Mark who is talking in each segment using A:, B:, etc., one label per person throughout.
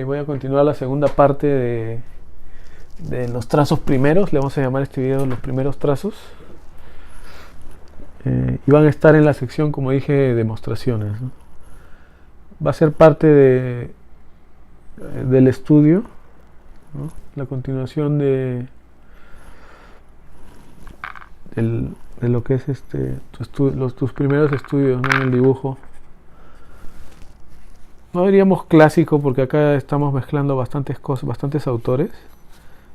A: Voy a continuar la segunda parte de los trazos primeros. Le vamos a llamar a este video los primeros trazos. Y van a estar en la sección, como dije, de demostraciones, ¿no? Va a ser parte del estudio, ¿no? La continuación de lo que es tus primeros estudios, ¿no? En el dibujo. No diríamos clásico porque acá estamos mezclando bastantes cosas, bastantes autores,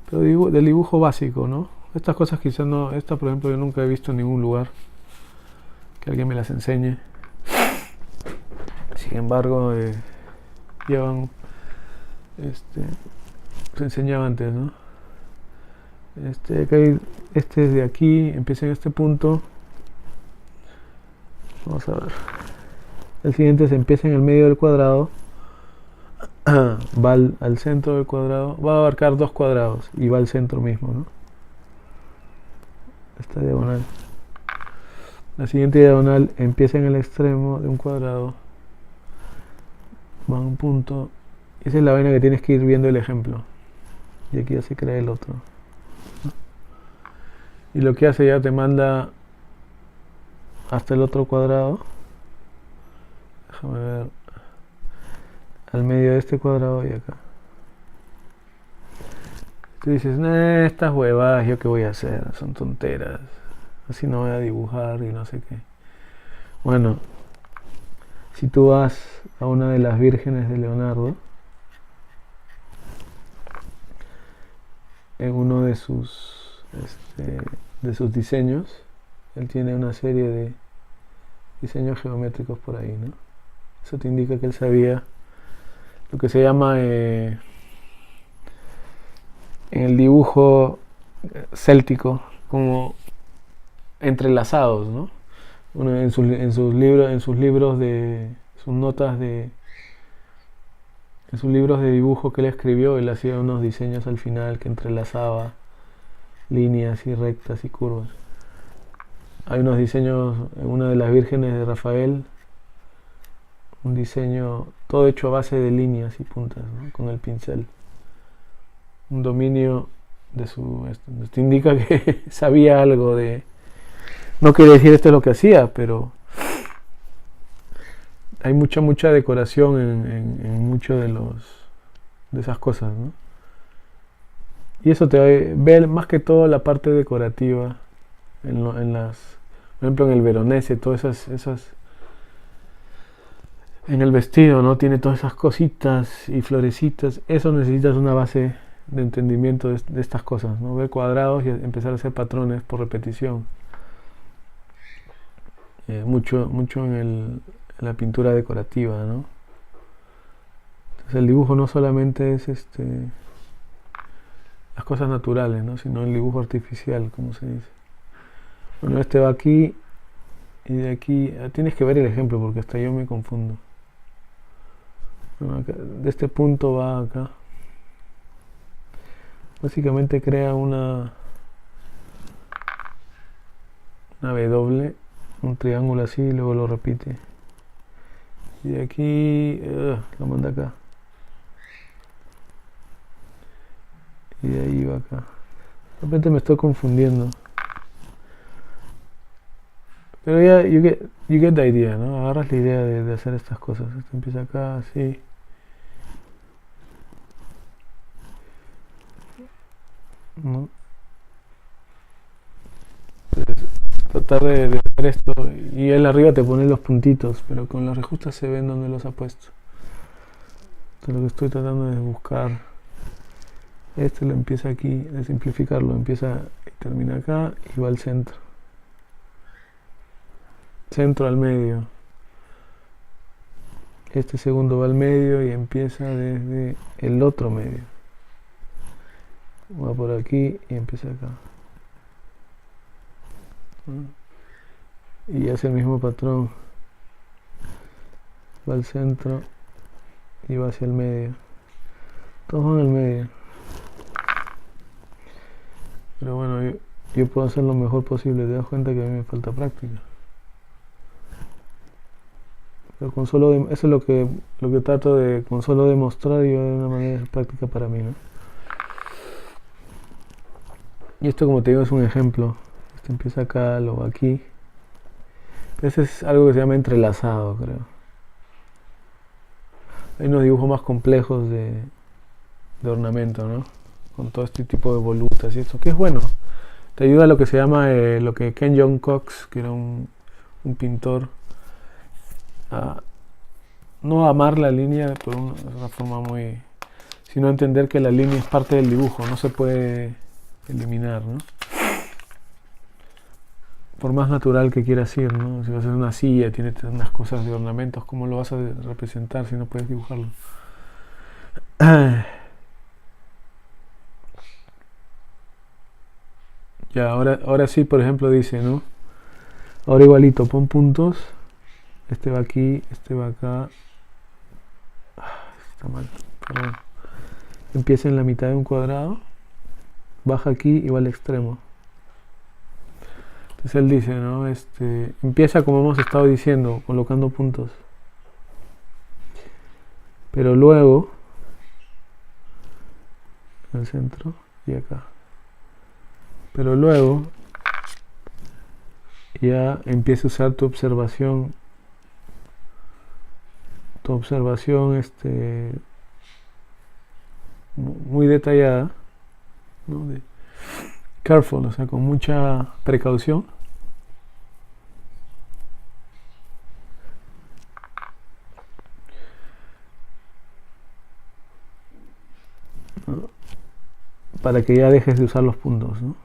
A: pero del dibujo básico, ¿no? Estas cosas quizás no, esta por ejemplo yo nunca he visto en ningún lugar que alguien me las enseñe. Sin embargo, llevan, se enseñaba antes, ¿no? Este es de aquí, empieza en este punto. Vamos a ver. El siguiente se empieza en el medio del cuadrado, va al centro del cuadrado, va a abarcar dos cuadrados y va al centro mismo, ¿no? Esta diagonal. La siguiente diagonal empieza en el extremo de un cuadrado, va a un punto. Esa es la vaina que tienes que ir viendo el ejemplo. Y aquí ya se crea el otro. Y lo que hace ya te manda hasta el otro cuadrado. Déjame ver. Al medio de este cuadrado y acá. Tú dices, estas huevadas, ¿yo qué voy a hacer? Son tonteras. Así no voy a dibujar y no sé qué. Bueno, si tú vas a una de las vírgenes de Leonardo, en uno de sus diseños, él tiene una serie de diseños geométricos por ahí, ¿no? Eso te indica que él sabía lo que se llama en el dibujo céltico como entrelazados, ¿no? Bueno, en sus libros, en sus notas en sus libros de dibujo que él escribió, él hacía unos diseños al final que entrelazaba líneas y rectas y curvas. Hay unos diseños en una de las vírgenes de Rafael, un diseño todo hecho a base de líneas y puntas, ¿no? Con el pincel. Un dominio de su... Esto indica que sabía algo de... No quiere decir esto es lo que hacía, pero hay mucha decoración en muchos de esas cosas, ¿no? Y eso te ve más que todo la parte decorativa por ejemplo en el Veronese, todas esas en el vestido, ¿no? Tiene todas esas cositas y florecitas. Eso necesitas una base de entendimiento de estas cosas, ¿no? Ver cuadrados y empezar a hacer patrones por repetición. Mucho en la pintura decorativa, ¿no? Entonces el dibujo no solamente es las cosas naturales, ¿no? Sino el dibujo artificial, como se dice. Bueno, este va aquí y de aquí tienes que ver el ejemplo porque hasta yo me confundo. Bueno, de este punto va acá. Básicamente crea una W, un triángulo así y luego lo repite. Y de aquí lo manda acá. Y de ahí va acá. De repente me estoy confundiendo. Pero ya, you get the idea, ¿no? Agarras la idea de hacer estas cosas. Esto empieza acá, así. ¿No? Entonces, tratar de hacer esto. Y él arriba te pone los puntitos, pero con los rejustes se ven donde los ha puesto. Entonces lo que estoy tratando es buscar. Este lo empieza aquí, de simplificarlo. Empieza y termina acá y va al centro. Centro al medio. Este segundo va al medio y empieza desde el otro medio. Va por aquí y empieza acá. Y hace el mismo patrón. Va al centro y va hacia el medio. Todos van al medio. Pero bueno, yo puedo hacer lo mejor posible. Te das cuenta que a mí me falta práctica. Pero eso es lo que trato de con solo demostrar yo de una manera práctica para mí, ¿no? Y esto, como te digo, es un ejemplo. Esto empieza acá, luego aquí. Ese es algo que se llama entrelazado, creo. Hay unos dibujos más complejos de ornamento, ¿no? Con todo este tipo de volutas y esto, que es bueno. Te ayuda a lo que se llama, lo que Ken John Cox, que era un pintor, a no amar la línea por una forma muy... sino entender que la línea es parte del dibujo, no se puede eliminar, ¿no? Por más natural que quieras ir, ¿no? Si vas a hacer una silla, tiene unas cosas de ornamentos, ¿cómo lo vas a representar si no puedes dibujarlo? Ya, ahora sí, por ejemplo, dice, ¿no? Ahora igualito, pon puntos. Este va aquí, este va acá. Está mal, perdón. Empieza en la mitad de un cuadrado. Baja aquí y va al extremo. Entonces él dice, ¿no? Empieza como hemos estado diciendo, colocando puntos. Pero luego, en el centro y acá. Pero luego, ya empieza a usar tu observación muy detallada, ¿no? Careful, o sea, con mucha precaución. ¿No? Para que ya dejes de usar los puntos, ¿no?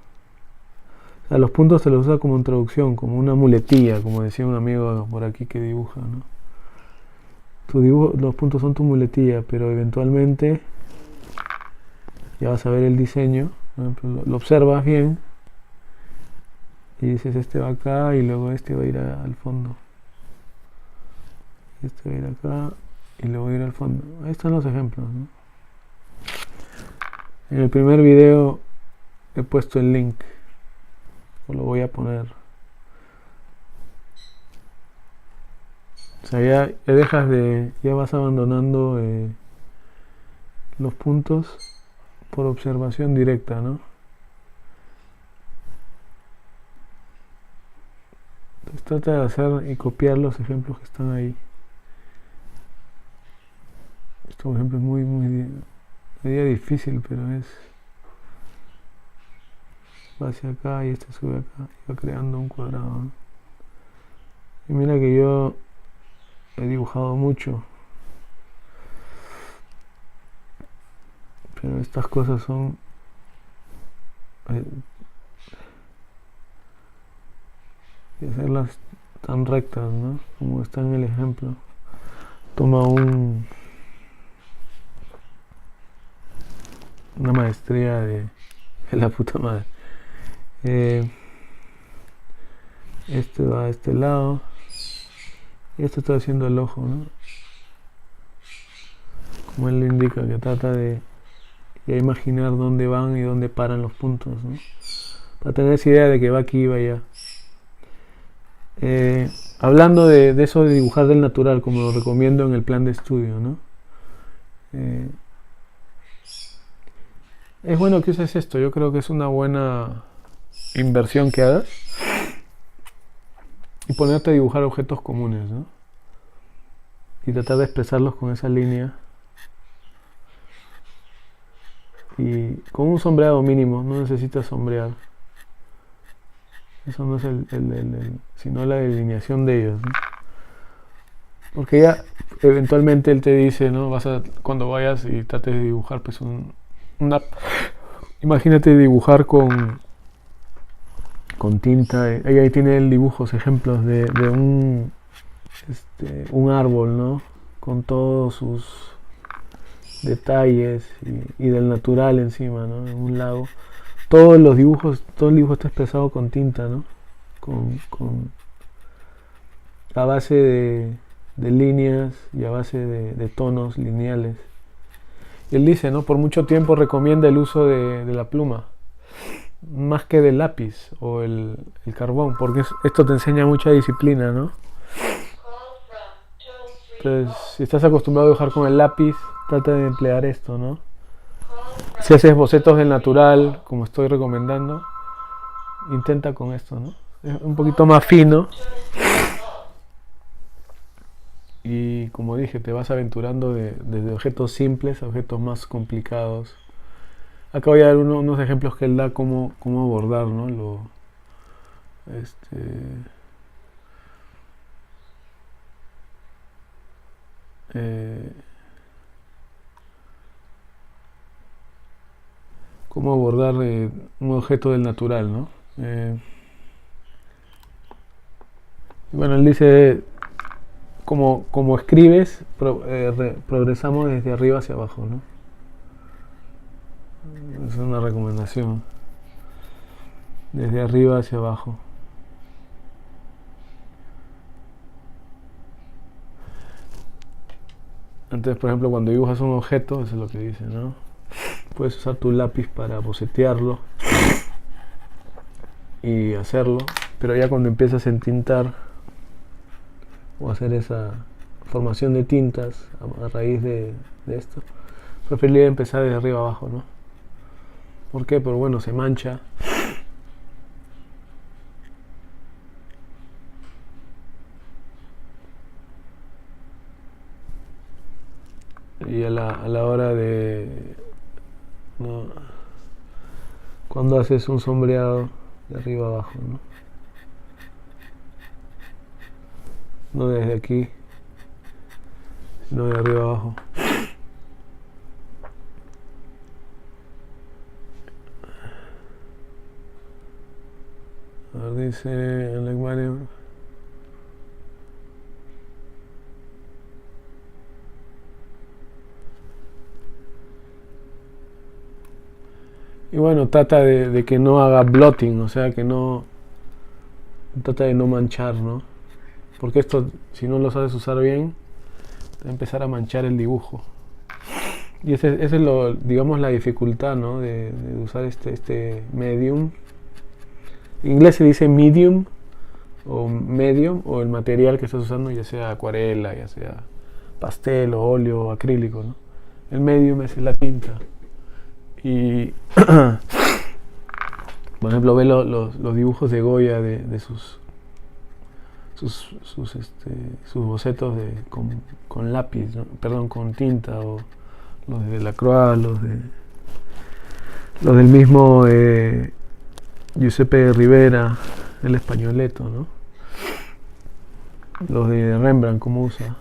A: O sea, los puntos se los usa como introducción, como una muletilla, como decía un amigo por aquí que dibuja, ¿no? Los puntos son tu muletilla, pero eventualmente ya vas a ver el diseño, por ejemplo, lo observas bien y dices, este va acá y luego este va a ir al fondo, este va a ir acá y luego va a ir al fondo. Ahí están los ejemplos, ¿no? En el primer video he puesto el link, o lo voy a poner. O sea, ya vas abandonando los puntos por observación directa, ¿no? Entonces trata de hacer y copiar los ejemplos que están ahí. Este, por ejemplo, es muy difícil, pero va hacia acá y este sube acá y va creando un cuadrado, ¿no? Y mira que yo he dibujado mucho, pero estas cosas son y hacerlas tan rectas, ¿no? Como está en el ejemplo. Toma una maestría de la puta madre. Este va a este lado y esto está haciendo el ojo, ¿no? Como él le indica, que trata de imaginar dónde van y dónde paran los puntos, ¿no? Para tener esa idea de que va aquí y va allá. Hablando de eso de dibujar del natural, como lo recomiendo en el plan de estudio, ¿no? Es bueno que uses esto, yo creo que es una buena inversión que hagas y ponerte a dibujar objetos comunes, ¿no? Y tratar de expresarlos con esa línea y con un sombreado mínimo, no necesitas sombrear. Eso no es sino la delineación de ellos, ¿no? Porque ya eventualmente él te dice, ¿no? Cuando vayas y trates de dibujar, pues imagínate dibujar con tinta. Ahí tiene el dibujos, ejemplos de un árbol, ¿no? Con todos sus detalles y del natural encima, ¿no? En un lago. Todo el dibujo está expresado con tinta, ¿no? A base de líneas y a base de tonos lineales. Y él dice, ¿no? Por mucho tiempo recomienda el uso de la pluma, más que del lápiz o el carbón, porque esto te enseña mucha disciplina, ¿no? Entonces, si estás acostumbrado a dibujar con el lápiz, trata de emplear esto, ¿no? Si haces bocetos del natural, como estoy recomendando, intenta con esto, ¿no? Es un poquito más fino y, como dije, te vas aventurando desde objetos simples a objetos más complicados. Acá voy a dar unos ejemplos que él da cómo abordar, ¿no? Este, eh, cómo abordar un objeto del natural, ¿no? Bueno, él dice, como escribes, progresamos desde arriba hacia abajo, ¿no? Es una recomendación. Desde arriba hacia abajo. Entonces, por ejemplo, cuando dibujas un objeto, eso es lo que dice, ¿no? Puedes usar tu lápiz para bocetearlo y hacerlo, pero ya cuando empiezas a entintar o hacer esa formación de tintas a raíz de esto, preferiría empezar desde arriba abajo, ¿no? ¿Por qué? Pero bueno, se mancha. Y a la hora de, ¿no? Cuando haces un sombreado de arriba abajo, ¿no? No desde aquí, sino de arriba abajo. A ver, dice en Legmania. Y bueno, trata de que no haga blotting, o sea, que no. Trata de no manchar, ¿no? Porque esto, si no lo sabes usar bien, te va a empezar a manchar el dibujo. Y ese es digamos, la dificultad, ¿no? De usar este medium. En inglés se dice medium o medium, o el material que estás usando, ya sea acuarela, ya sea pastel o óleo o acrílico, ¿no? El medium es la tinta. Y por ejemplo, ve los dibujos de Goya de sus bocetos con lápiz, ¿no? Perdón, con tinta, o los de Delacroix, los del mismo Giuseppe Rivera, el Españoleto, ¿no? Los de Rembrandt, cómo usa.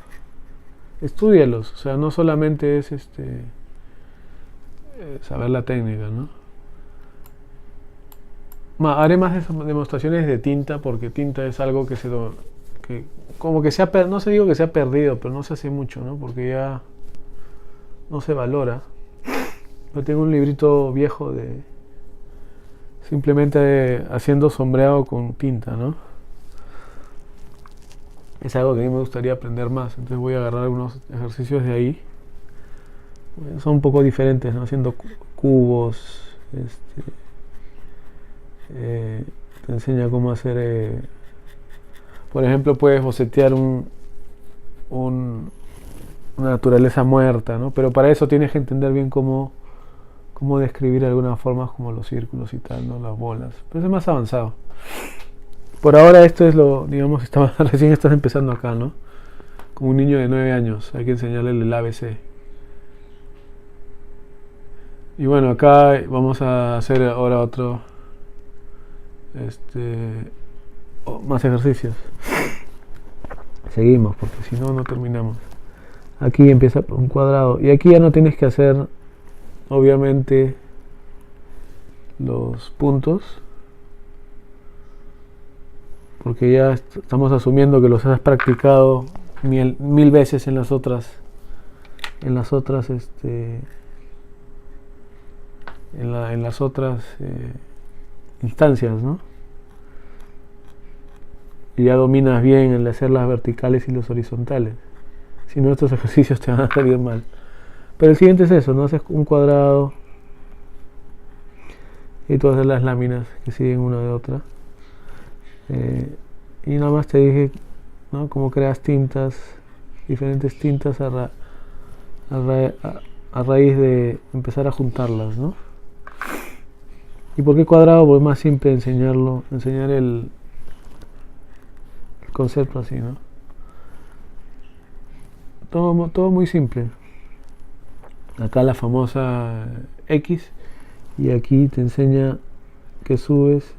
A: Estúdialos, o sea, no solamente es saber la técnica, ¿no? Haré más demostraciones de tinta, porque tinta es algo que como que no se digo que se ha perdido, pero no se hace mucho, ¿no? Porque ya no se valora. Yo tengo un librito viejo de simplemente haciendo sombreado con tinta, ¿no? Es algo que a mí me gustaría aprender más, entonces voy a agarrar algunos ejercicios de ahí. Son un poco diferentes, ¿no? Haciendo cubos, te enseña cómo hacer, por ejemplo, puedes bocetear una naturaleza muerta, ¿no? Pero para eso tienes que entender bien cómo describir algunas formas, como los círculos y tal, ¿no? Las bolas. Pero eso es más avanzado. Por ahora esto es digamos, recién estás empezando acá, ¿no? Como un niño de 9 años, hay que enseñarle el ABC. Y bueno, acá vamos a hacer ahora otro, más ejercicios. Seguimos, porque si no, no terminamos. Aquí empieza un cuadrado, y aquí ya no tienes que hacer, obviamente, los puntos, porque ya estamos asumiendo que los has practicado mil veces en las otras en las otras instancias, ¿no? Y ya dominas bien el hacer las verticales y los horizontales. Si no, estos ejercicios te van a salir mal. Pero el siguiente es eso, ¿no? Haces un cuadrado y tú haces las láminas que siguen una de otra. Y nada más te dije, ¿no? Cómo creas tintas diferentes tintas a raíz de empezar a juntarlas, ¿no? ¿Y por qué cuadrado? Porque es más simple enseñar el concepto así, ¿no? Todo muy simple. Acá la famosa X, y aquí te enseña que subes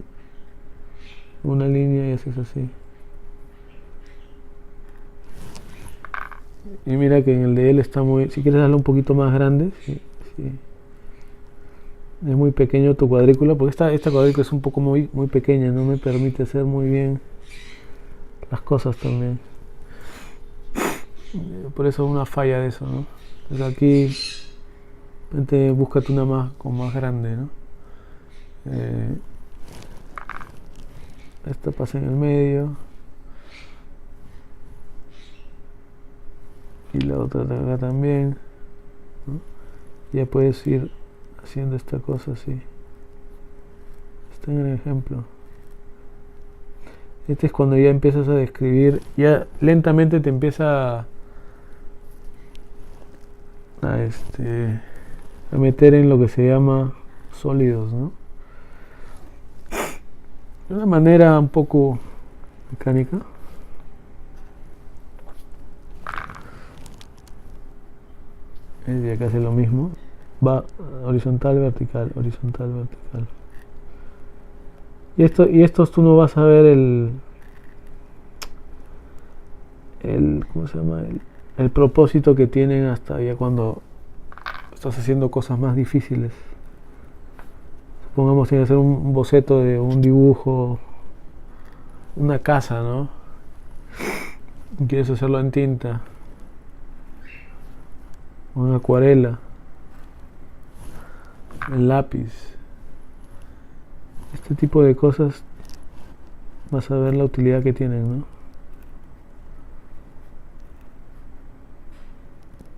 A: una línea y haces así. Y mira que en el de él está muy... Si quieres darle un poquito más grande, sí. Es muy pequeño tu cuadrícula, porque esta cuadrícula es un poco muy pequeña, no me permite hacer muy bien las cosas también. Por eso una falla de eso, ¿no? Entonces aquí búscate una más grande, ¿no? Esta pasa en el medio y la otra de acá también, ¿no? Ya puedes ir haciendo esta cosa así. Está en el ejemplo. Este es cuando ya empiezas a describir, ya lentamente te empieza a meter en lo que se llama sólidos, ¿no? De una manera un poco mecánica. Y acá hace lo mismo. Va horizontal, vertical, horizontal, vertical. Y estos tú no vas a ver ¿cómo se llama? El propósito que tienen hasta ya cuando estás haciendo cosas más difíciles. Supongamos tienes que hacer un boceto de un dibujo, una casa, ¿no? Y quieres hacerlo en tinta, o en acuarela, en lápiz. Este tipo de cosas vas a ver la utilidad que tienen, ¿no?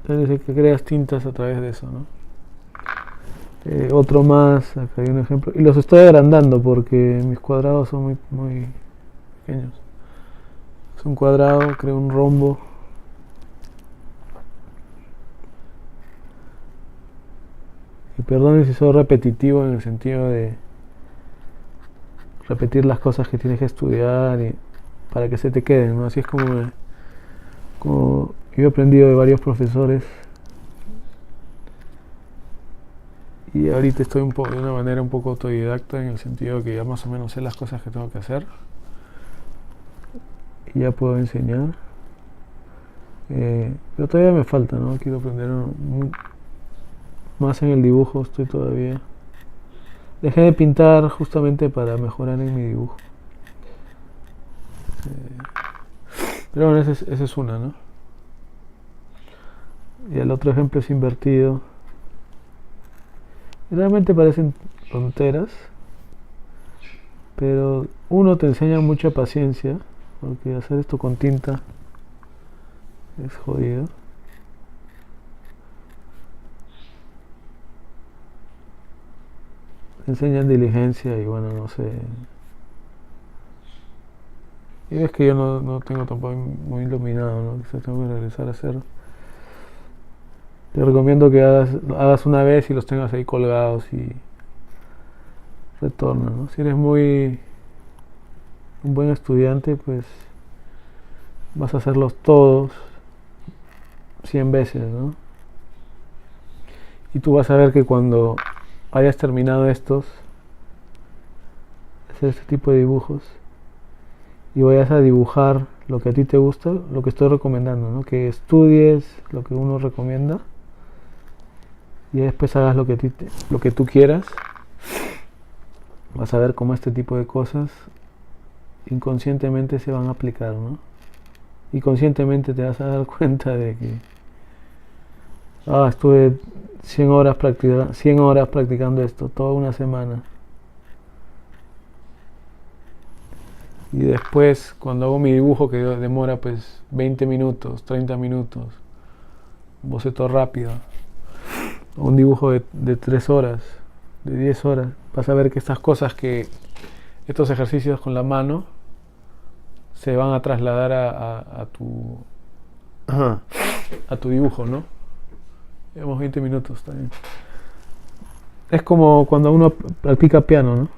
A: Entonces que creas tintas a través de eso, ¿no? Otro más, acá hay un ejemplo. Y los estoy agrandando porque mis cuadrados son muy pequeños. Es un cuadrado, creo un rombo. Y perdone si soy repetitivo en el sentido de repetir las cosas que tienes que estudiar y para que se te queden, ¿no? Así es como yo he aprendido de varios profesores. Y ahorita estoy de una manera un poco autodidacta en el sentido que ya más o menos sé las cosas que tengo que hacer. Y ya puedo enseñar. Pero todavía me falta, ¿no? Quiero aprender más en el dibujo, estoy todavía. Dejé de pintar justamente para mejorar en mi dibujo. Pero bueno, esa es una, ¿no? Y el otro ejemplo es invertido. Realmente parecen tonteras, pero uno te enseña mucha paciencia, porque hacer esto con tinta es jodido. Te enseñan diligencia y bueno, no sé. Y ves que yo no tengo tampoco muy iluminado, ¿no? Quizás tengo que regresar a hacerlo. Te recomiendo que hagas una vez y los tengas ahí colgados y retorna, ¿no? Si eres un buen estudiante, pues vas a hacerlos todos 100 veces, ¿no? Y tú vas a ver que cuando hayas terminado hacer este tipo de dibujos y vayas a dibujar lo que a ti te gusta, lo que estoy recomendando, ¿no? Que estudies lo que uno recomienda y después hagas lo que tú quieras. Vas a ver cómo este tipo de cosas inconscientemente se van a aplicar, ¿no? Y conscientemente te vas a dar cuenta de que estuve 100 horas practicando esto, toda una semana. Y después, cuando hago mi dibujo, que demora pues 20 minutos, 30 minutos, un boceto rápido, o un dibujo de 3 horas, de 10 horas, vas a ver que estos ejercicios con la mano se van a trasladar a tu dibujo, ¿no? Llevamos 20 minutos también. Es como cuando uno practica piano, ¿no?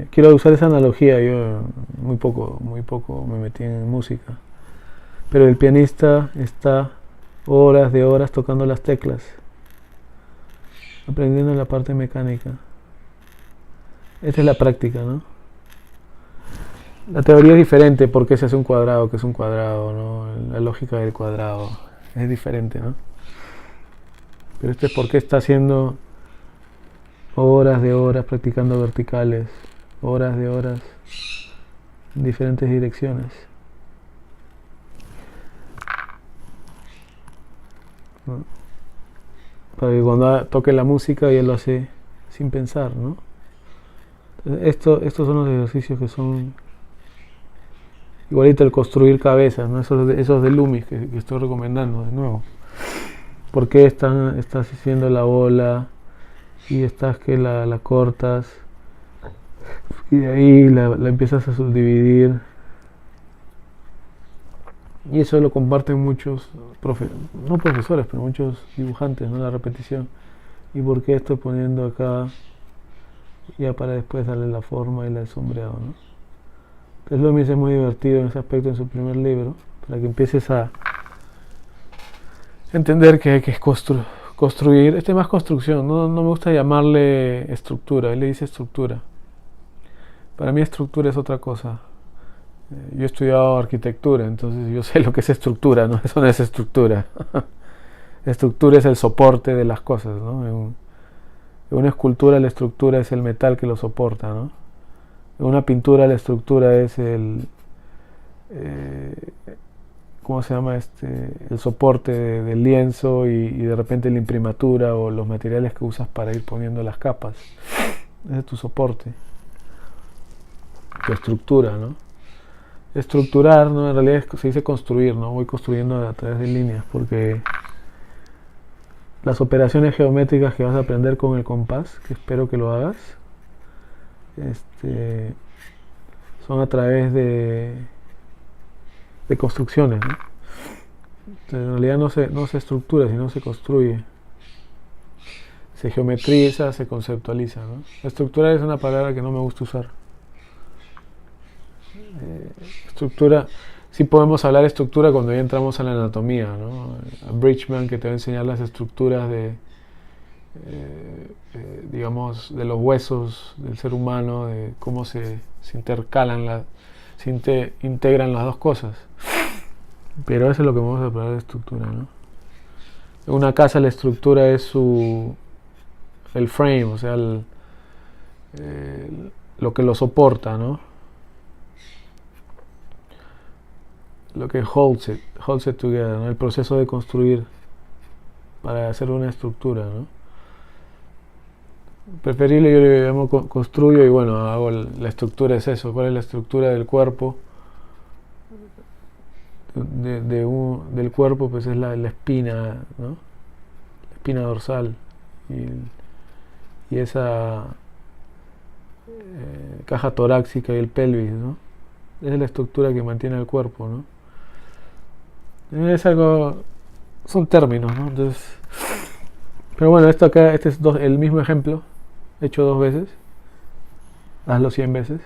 A: Quiero usar esa analogía, yo muy poco me metí en música, pero el pianista está horas de horas tocando las teclas, aprendiendo la parte mecánica. Esa es la práctica, ¿no? La teoría es diferente, por qué se hace un cuadrado, que es un cuadrado, ¿no? La lógica del cuadrado es diferente, ¿no? Pero este es por qué está haciendo horas de horas practicando verticales, horas de horas en diferentes direcciones, ¿no? Para que cuando toque la música ya lo hace sin pensar, ¿no? Estos son los ejercicios que son igualito el construir cabezas, ¿no? Esos de Loomis que estoy recomendando de nuevo. ¿Por qué estás haciendo la bola y estás que la cortas y de ahí la empiezas a subdividir? Y eso lo comparten muchos, no profesores, pero muchos dibujantes, ¿no? La repetición. ¿Y por qué estoy poniendo acá ya para después darle la forma y el sombreado, ¿no? Entonces Loomis es muy divertido en ese aspecto en su primer libro, para que empieces a entender que hay que construir. Este es más construcción, no me gusta llamarle estructura, él le dice estructura. Para mí estructura es otra cosa. Yo he estudiado arquitectura, entonces yo sé lo que es estructura, ¿no? Eso no es estructura. Estructura es el soporte de las cosas, ¿no? En una escultura la estructura es el metal que lo soporta, ¿no? En una pintura la estructura es ¿cómo se llama? El soporte del lienzo y de repente la imprimatura o los materiales que usas para ir poniendo las capas. Ese es tu soporte, tu estructura, ¿no? Estructurar, ¿no? En realidad se dice construir, ¿no? Voy construyendo a través de líneas porque las operaciones geométricas que vas a aprender con el compás, que espero que lo hagas, son a través de construcciones, ¿no? Entonces, en realidad no se estructura, sino se construye. Se geometriza, se conceptualiza, ¿no? Estructurar es una palabra que no me gusta usar. Estructura, sí podemos hablar de estructura cuando ya entramos a la anatomía, ¿no? A Bridgman, que te va a enseñar las estructuras digamos, de los huesos del ser humano, de cómo se intercalan, se integran las dos cosas. Pero eso es lo que vamos a hablar de estructura, ¿no? En una casa la estructura es el frame, o sea, lo que lo soporta, ¿no? Lo que holds it together, ¿no? El proceso de construir para hacer una estructura, ¿no? Preferible yo le llamo construyo y bueno, hago la estructura es eso. ¿Cuál es la estructura del cuerpo? Del cuerpo pues es la espina, ¿no? La espina dorsal y esa caja torácica y el pelvis, ¿no? Esa es la estructura que mantiene el cuerpo, ¿no? Es algo, son términos, ¿no? Entonces, pero bueno, esto acá, este es el mismo ejemplo hecho 2 veces, hazlo 100 veces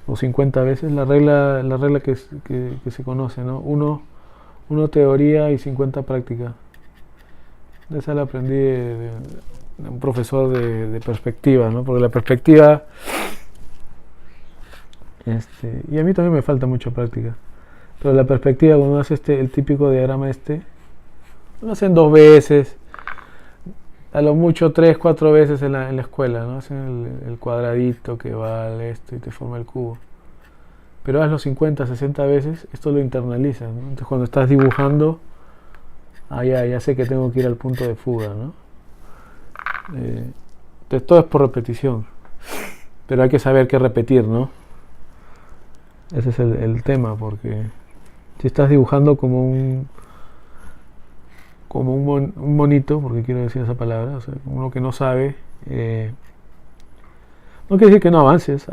A: o 50 veces, la regla que se conoce, ¿no? Uno teoría y 50 práctica. Esa la aprendí de un profesor de perspectiva, ¿no? Porque la perspectiva, y a mí también me falta mucha práctica, pero la perspectiva cuando uno hace el típico diagrama lo hacen 2 veces, a lo mucho 3, 4 veces en la escuela, ¿no? Hacen el cuadradito que va al esto y te forma el cubo. Pero hazlo 50, 60 veces, esto lo internaliza, ¿no? Entonces cuando estás dibujando, ya sé que tengo que ir al punto de fuga, ¿no? Entonces todo es por repetición, pero hay que saber qué repetir, ¿no? Ese es el tema, porque si estás dibujando como un monito, porque quiero decir esa palabra, o sea, uno que no sabe, no quiere decir que no avanzas,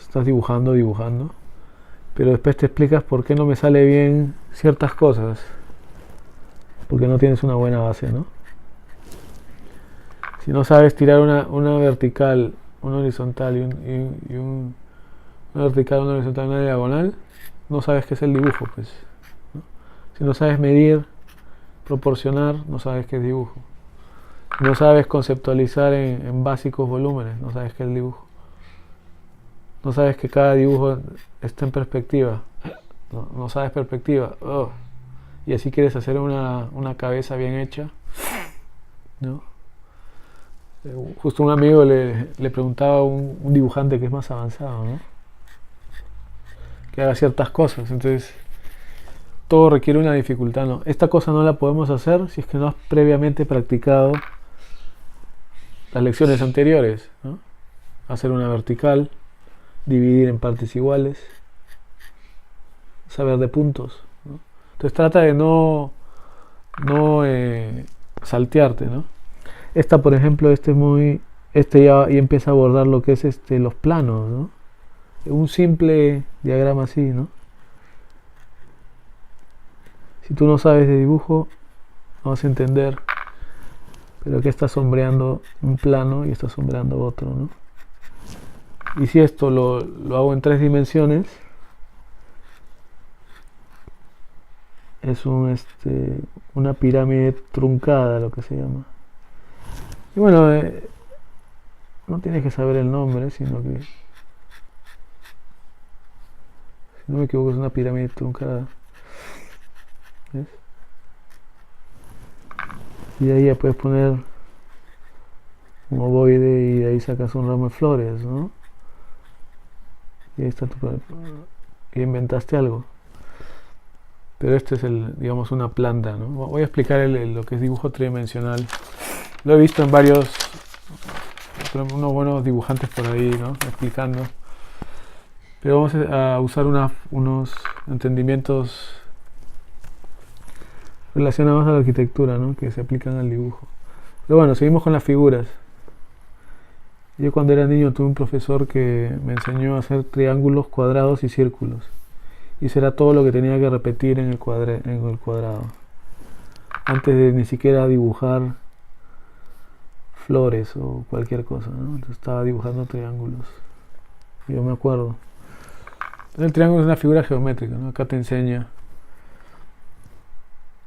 A: estás dibujando, pero después te explicas por qué no me sale bien ciertas cosas, porque no tienes una buena base, ¿no? Si no sabes tirar una vertical, una horizontal una vertical, una horizontal, una diagonal, no sabes qué es el dibujo, pues, ¿no? Si no sabes medir, proporcionar, no sabes qué es dibujo. Si no sabes conceptualizar en básicos volúmenes, no sabes qué es el dibujo. No sabes que cada dibujo está en perspectiva. No sabes perspectiva. Oh. Y así quieres hacer una cabeza bien hecha, ¿no? Justo un amigo le preguntaba a un dibujante que es más avanzado, ¿no? Que haga ciertas cosas. Entonces, todo requiere una dificultad, ¿no? Esta cosa no la podemos hacer si es que no has previamente practicado las lecciones anteriores, ¿no? Hacer una vertical, dividir en partes iguales, saber de puntos, ¿no? Entonces trata de no saltearte, ¿no? Esta, por ejemplo, ya empieza a abordar lo que es los planos, ¿no? Un simple diagrama así, ¿no? Si tú no sabes de dibujo, no vas a entender, pero que está sombreando un plano y está sombreando otro, ¿no? Y si esto lo hago en 3 dimensiones, es una pirámide truncada, lo que se llama. Y bueno, no tienes que saber el nombre, sino que, si no me equivoco, es una pirámide truncada. ¿Ves? Y de ahí ya puedes poner un ovoide y de ahí sacas un ramo de flores, ¿no? Y ahí está y inventaste algo. Pero este es digamos, una planta, ¿no? Voy a explicar lo que es dibujo tridimensional. Lo he visto en unos buenos dibujantes por ahí, ¿no? Explicando. Pero vamos a usar unos entendimientos relacionados a la arquitectura, ¿no? Que se aplican al dibujo. Pero bueno, seguimos con las figuras. Yo cuando era niño tuve un profesor que me enseñó a hacer triángulos, cuadrados y círculos. Y eso era todo lo que tenía que repetir en el cuadrado. Antes de ni siquiera dibujar flores o cualquier cosa, ¿no? Entonces estaba dibujando triángulos. Yo me acuerdo. El triángulo es una figura geométrica, ¿no? Acá te enseña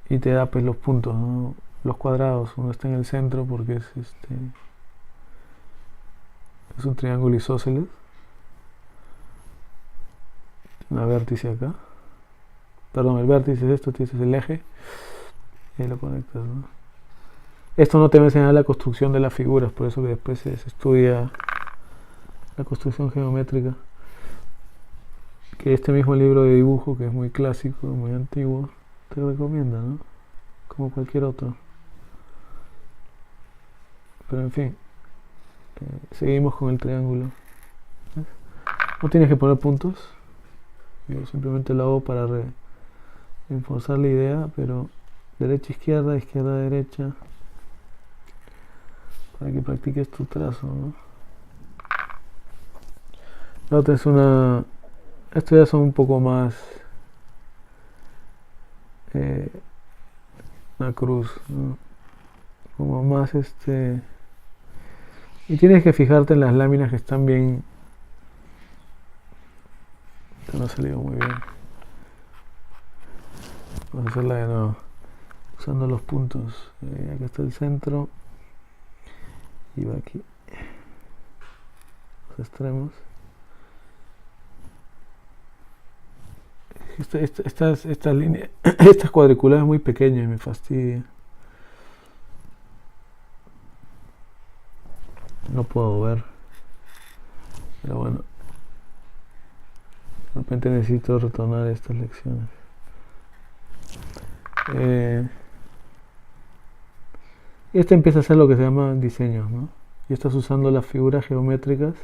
A: y te da pues los puntos, ¿no? Los cuadrados. Uno está en el centro porque es un triángulo isósceles. Una vértice acá. Perdón, el vértice es esto, este es el eje. Y ahí lo conectas, ¿no? Esto no te va a enseñar la construcción de las figuras, por eso que después se estudia la construcción geométrica. Que este mismo libro de dibujo, que es muy clásico, muy antiguo, te lo recomienda, ¿no? Como cualquier otro. Pero en fin, seguimos con el triángulo. ¿Ves? No tienes que poner puntos. Yo simplemente lo hago para reforzar la idea, pero derecha, izquierda, izquierda, derecha, para que practiques tu trazo, ¿no? La otra es estos ya son un poco más una cruz, ¿no? Como más y tienes que fijarte en las láminas que están bien. Esto no ha salido muy bien. Vamos a hacerla de nuevo usando los puntos. Acá está el centro y va aquí los extremos. Esta línea, estas cuadriculadas muy pequeñas me fastidia. No puedo ver, pero bueno, de repente necesito retornar a estas lecciones. Y empieza a ser lo que se llama diseños, ¿no? Y estás usando las figuras geométricas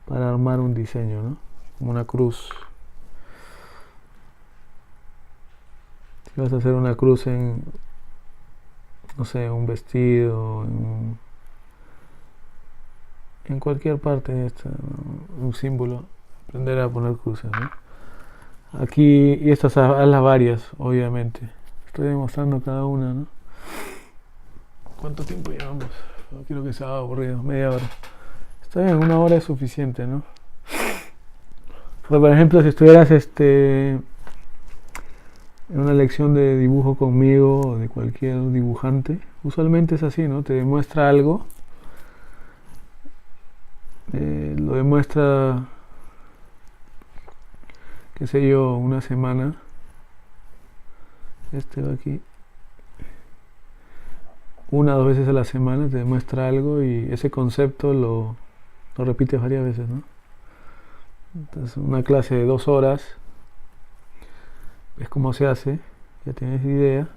A: para armar un diseño, ¿no? Como una cruz. Si vas a hacer una cruz en, no sé, un vestido, en cualquier parte de un símbolo, aprender a poner cruces, ¿no? Aquí, y estas hazlas varias, obviamente. Estoy demostrando cada una, ¿no? ¿Cuánto tiempo llevamos? No quiero que sea aburrido, media hora. Está bien, una hora es suficiente, ¿no? Pues, por ejemplo, si estuvieras en una lección de dibujo conmigo o de cualquier dibujante, usualmente es así, ¿no? Te demuestra algo, lo demuestra, qué sé yo, una semana. Este va aquí. Una o dos veces a la semana te demuestra algo y ese concepto lo repites varias veces, ¿no? Entonces, una clase de 2 horas, ves cómo se hace, ya tienes idea,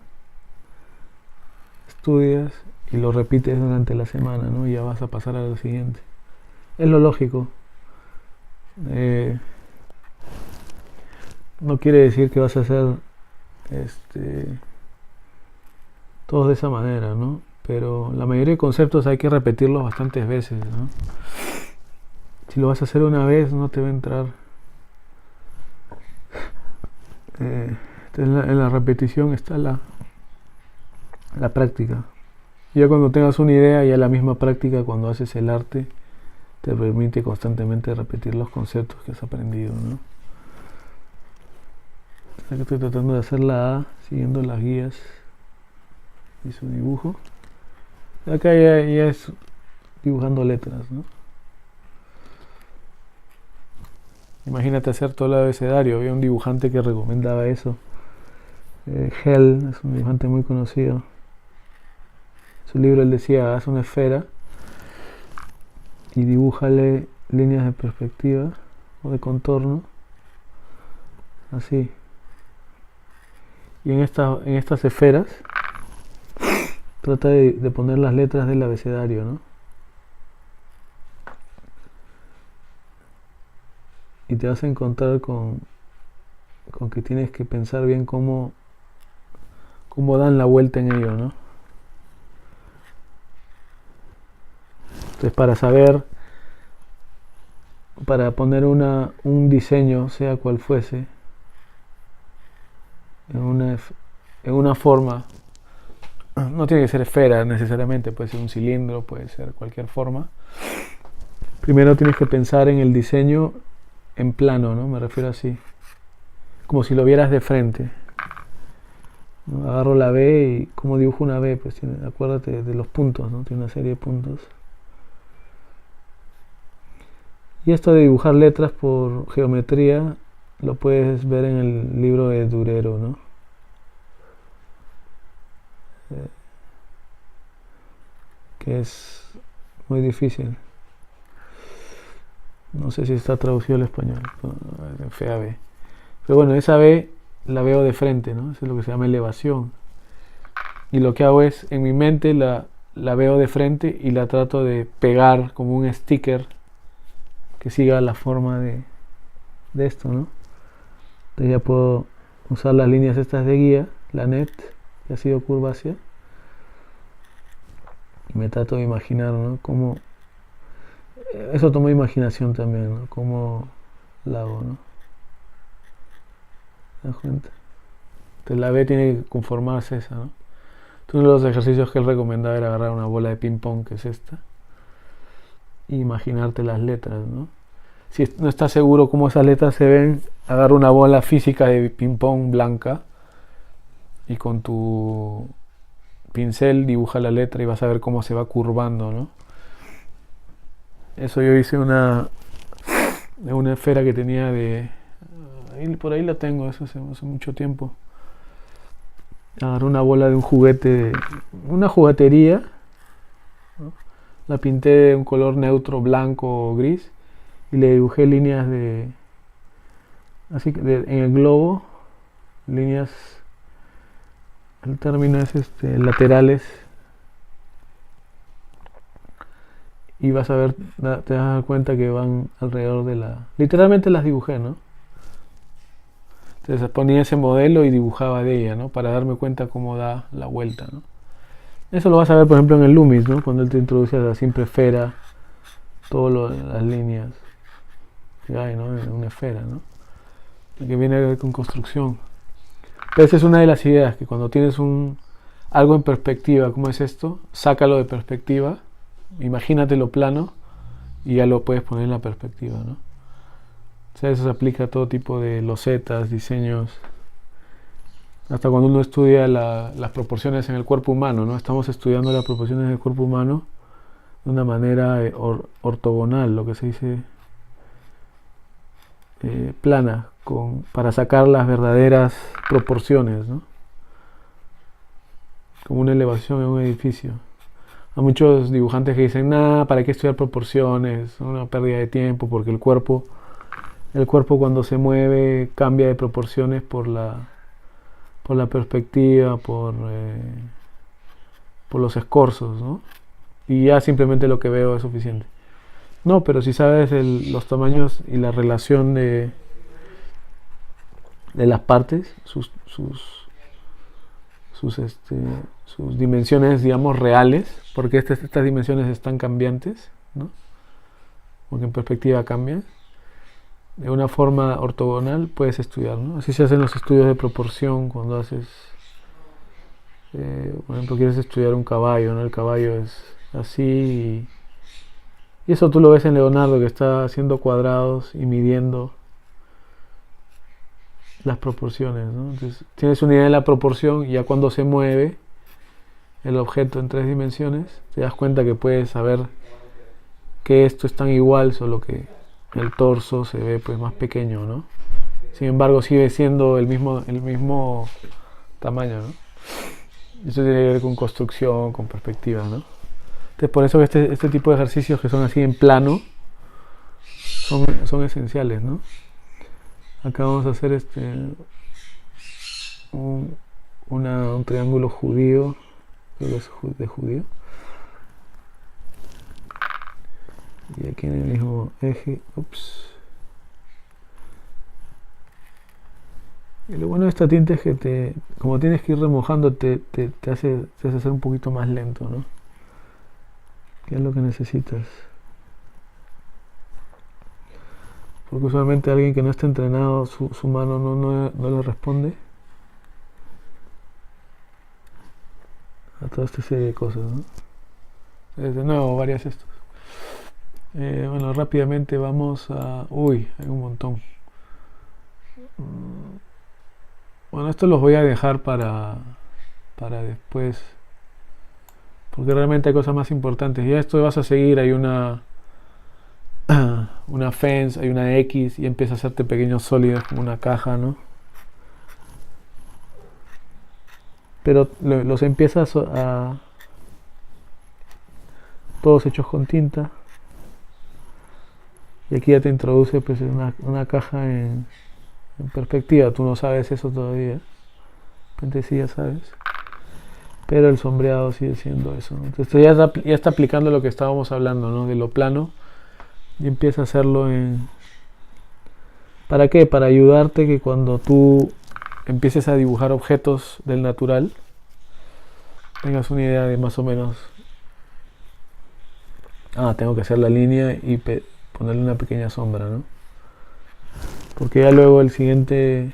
A: estudias y lo repites durante la semana, ¿no? Y ya vas a pasar a lo siguiente. Es lo lógico. No quiere decir que vas a hacer todos de esa manera, ¿no? Pero la mayoría de conceptos hay que repetirlos bastantes veces, ¿no? Si lo vas a hacer una vez, no te va a entrar. En la repetición está la práctica. Ya cuando tengas una idea, ya la misma práctica cuando haces el arte te permite constantemente repetir los conceptos que has aprendido, ¿no? Aquí estoy tratando de hacer la A siguiendo las guías y su dibujo. Acá ya es dibujando letras, ¿no? Imagínate hacer todo el abecedario. Había un dibujante que recomendaba eso. Hell es un dibujante muy conocido. En su libro él decía, haz una esfera y dibújale líneas de perspectiva o de contorno, así. Y en estas esferas trata de poner las letras del abecedario, ¿no? Y te vas a encontrar con que tienes que pensar bien cómo dan la vuelta en ello, ¿no? Entonces, para poner un diseño, sea cual fuese, en una forma, no tiene que ser esfera necesariamente, puede ser un cilindro, puede ser cualquier forma. Primero tienes que pensar en el diseño en plano, ¿no? Me refiero así, como si lo vieras de frente, ¿no? Agarro la B y como dibujo una B, pues acuérdate de los puntos, ¿no? Tiene una serie de puntos. Y esto de dibujar letras por geometría lo puedes ver en el libro de Durero, ¿no? Que es muy difícil. No sé si está traducido al español, fea B. Pero bueno, esa B la veo de frente, ¿no? Eso es lo que se llama elevación. Y lo que hago es, en mi mente la veo de frente y la trato de pegar como un sticker que siga la forma de esto, ¿no? Entonces ya puedo usar las líneas estas de guía, la net, que ha sido curvácea, y me trato de imaginar, ¿no? Cómo, eso toma imaginación también, ¿no? Cómo la hago, ¿no? ¿Te das cuenta? Entonces la B tiene que conformarse esa, ¿no? Entonces uno de los ejercicios que él recomendaba era agarrar una bola de ping pong, que es esta, e imaginarte las letras, ¿no? Si no estás seguro cómo esas letras se ven, agarra una bola física de ping pong blanca y con tu pincel dibuja la letra y vas a ver cómo se va curvando, ¿no? Eso yo hice una esfera que tenía por ahí la tengo, eso hace mucho tiempo. Agarré una bola de un juguete, una juguetería, ¿no? La pinté de un color neutro, blanco o gris, y le dibujé líneas así que en el globo, líneas, el término es laterales, y vas a ver, te vas a dar cuenta que van alrededor literalmente las dibujé, ¿no? Entonces ponía ese modelo y dibujaba de ella, ¿no? Para darme cuenta cómo da la vuelta, ¿no? Eso lo vas a ver, por ejemplo, en el Loomis, ¿no? Cuando él te introduce a la simple esfera, todas las líneas que hay, ¿no? En una esfera, ¿no? que viene a ver con construcción. Pero esa es una de las ideas, que cuando tienes algo en perspectiva, como es esto, sácalo de perspectiva, imagínatelo plano y ya lo puedes poner en la perspectiva, ¿no? O sea, eso se aplica a todo tipo de losetas, diseños, hasta cuando uno estudia las proporciones en el cuerpo humano, ¿no? Estamos estudiando las proporciones del cuerpo humano de una manera ortogonal, lo que se dice plana, para sacar las verdaderas proporciones, ¿no? Como una elevación en un edificio. Hay muchos dibujantes que dicen, ¿para qué estudiar proporciones? Es una pérdida de tiempo, porque el cuerpo cuando se mueve cambia de proporciones por la perspectiva, por los escorzos, ¿no? Y ya simplemente lo que veo es suficiente. No, pero si sabes los tamaños y la relación de las partes, sus dimensiones, digamos, reales, porque estas dimensiones están cambiantes, ¿no? Porque en perspectiva cambian. De una forma ortogonal puedes estudiar, ¿no? Así se hacen los estudios de proporción cuando haces, por ejemplo, quieres estudiar un caballo, ¿no? El caballo es así y eso tú lo ves en Leonardo, que está haciendo cuadrados y midiendo las proporciones, ¿no? Entonces tienes una idea de la proporción y ya cuando se mueve el objeto en 3 dimensiones te das cuenta que puedes saber que esto es tan igual, solo que el torso se ve pues más pequeño, ¿no? Sin embargo sigue siendo el mismo tamaño, ¿no? Eso tiene que ver con construcción, con perspectiva, ¿no? Entonces por eso que este tipo de ejercicios que son así en plano son esenciales, ¿no? Acá vamos a hacer un triángulo judío, creo que es de judío. Y aquí en el mismo eje, Y lo bueno de esta tinta es que como tienes que ir remojando, te hace ser un poquito más lento, ¿no? Que es lo que necesitas. Porque usualmente alguien que no está entrenado, su mano no le responde a toda esta serie de cosas, ¿no? De nuevo, varias estos. Bueno, rápidamente vamos a... Uy, hay un montón. Bueno, esto los voy a dejar para después, porque realmente hay cosas más importantes. Y esto vas a seguir, hay una fence, hay una X y empieza a hacerte pequeños sólidos como una caja, ¿no? Pero los empiezas todos hechos con tinta. Y aquí ya te introduce pues una caja en perspectiva. Tú no sabes eso todavía. De repente sí ya sabes. Pero el sombreado sigue siendo eso, ¿no? Entonces ya está aplicando lo que estábamos hablando, ¿no? De lo plano. Y empieza a hacerlo ¿Para qué? Para ayudarte que cuando tú empieces a dibujar objetos del natural, tengas una idea de más o menos... tengo que hacer la línea y ponerle una pequeña sombra, ¿no? Porque ya luego el siguiente,